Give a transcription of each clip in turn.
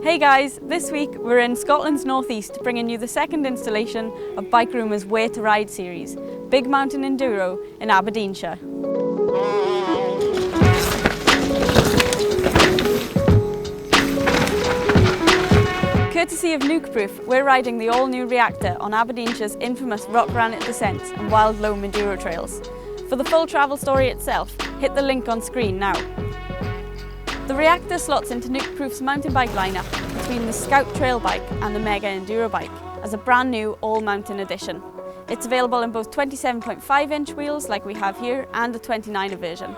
Hey guys, this week we're in Scotland's northeast bringing you the second installation of Bike Rumour's Where to Ride series, Big Mountain Enduro in Aberdeenshire. Courtesy of Nukeproof, we're riding the all-new Reactor on Aberdeenshire's infamous rock granite descents and wild loam enduro trails. For the full travel story itself, hit the link on screen now. The Reactor slots into Nukeproof's mountain bike lineup between the Scout trail bike and the Mega enduro bike as a brand new all-mountain edition. It's available in both 27.5-inch wheels like we have here and a 29er version.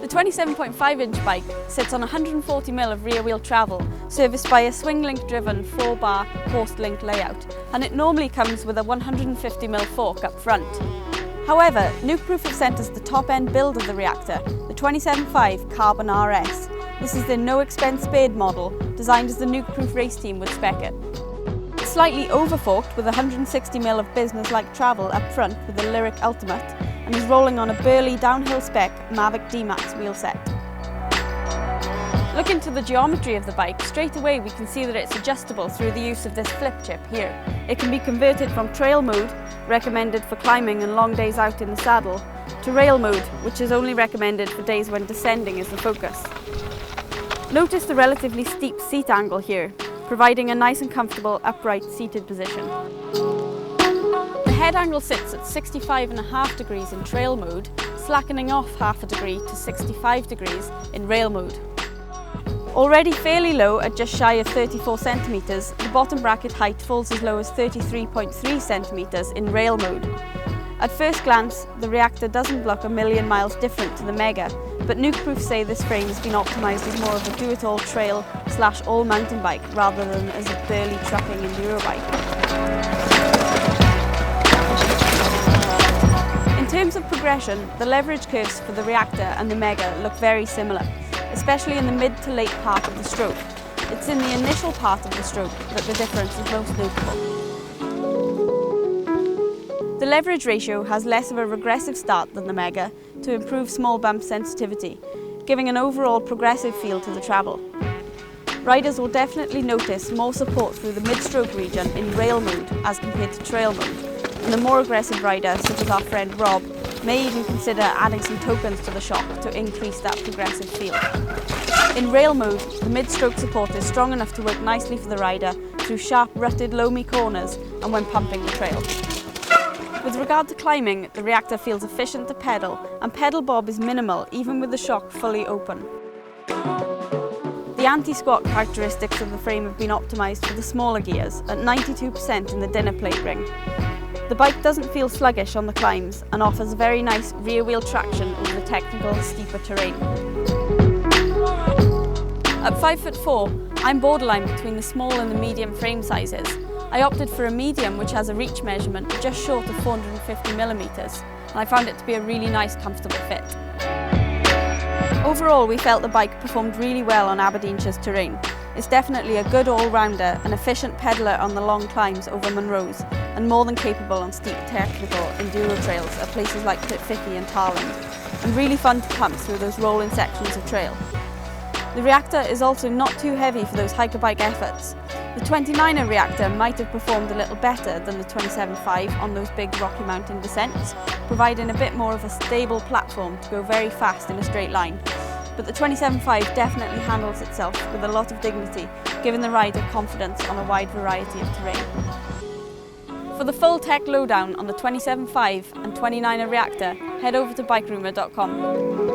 The 27.5-inch bike sits on 140mm of rear wheel travel, serviced by a swing link driven 4-bar horsed link layout, and it normally comes with a 150mm fork up front. However, Nukeproof have sent us the top-end build of the Reactor, the 27.5 Carbon RS. This is the no-expense spade model, designed as the Nukeproof race team would spec it. It's slightly overforked with 160mm of business-like travel up front with the Lyric Ultimate, and is rolling on a burly downhill spec Mavic D-Max wheelset. Looking to the geometry of the bike, straight away we can see that it's adjustable through the use of this flip chip here. It can be converted from trail mode, recommended for climbing and long days out in the saddle, to rail mode, which is only recommended for days when descending is the focus. Notice the relatively steep seat angle here, providing a nice and comfortable upright seated position. The head angle sits at 65.5 degrees in trail mode, slackening off half a degree to 65 degrees in rail mode. Already fairly low at just shy of 34 centimetres, the bottom bracket height falls as low as 33.3 centimetres in rail mode. At first glance, the Reactor doesn't look a million miles different to the Mega, but Nukeproof say this frame has been optimised as more of a do-it-all trail / all mountain bike rather than as a burly trucking enduro bike. In terms of progression, the leverage curves for the Reactor and the Mega look very similar, especially in the mid to late part of the stroke. It's in the initial part of the stroke that the difference is most notable. The leverage ratio has less of a regressive start than the Mega to improve small bump sensitivity, giving an overall progressive feel to the travel. Riders will definitely notice more support through the mid-stroke region in rail mode as compared to trail mode, and the more aggressive rider, such as our friend Rob, may even consider adding some tokens to the shock to increase that progressive feel. In rail mode, the mid-stroke support is strong enough to work nicely for the rider through sharp rutted loamy corners and when pumping the trail. With regard to climbing, the Reactor feels efficient to pedal, and pedal bob is minimal even with the shock fully open. The anti-squat characteristics of the frame have been optimised for the smaller gears at 92% in the dinner plate ring. The bike doesn't feel sluggish on the climbs and offers very nice rear-wheel traction over the technical, steeper terrain. At 5'4", I'm borderline between the small and the medium frame sizes. I opted for a medium which has a reach measurement just short of 450mm, and I found it to be a really nice, comfortable fit. Overall, we felt the bike performed really well on Aberdeenshire's terrain. It's definitely a good all-rounder, an efficient pedaler on the long climbs over Munros, and more than capable on steep technical enduro trails at places like Pitficky and Tarland, and really fun to pump through those rolling sections of trail. The Reactor is also not too heavy for those hiker bike efforts. The 29er Reactor might have performed a little better than the 27.5 on those big Rocky Mountain descents, providing a bit more of a stable platform to go very fast in a straight line. But the 27.5 definitely handles itself with a lot of dignity, giving the rider confidence on a wide variety of terrain. For the full tech lowdown on the 27.5 and 29er Reactor, head over to bikerumour.com.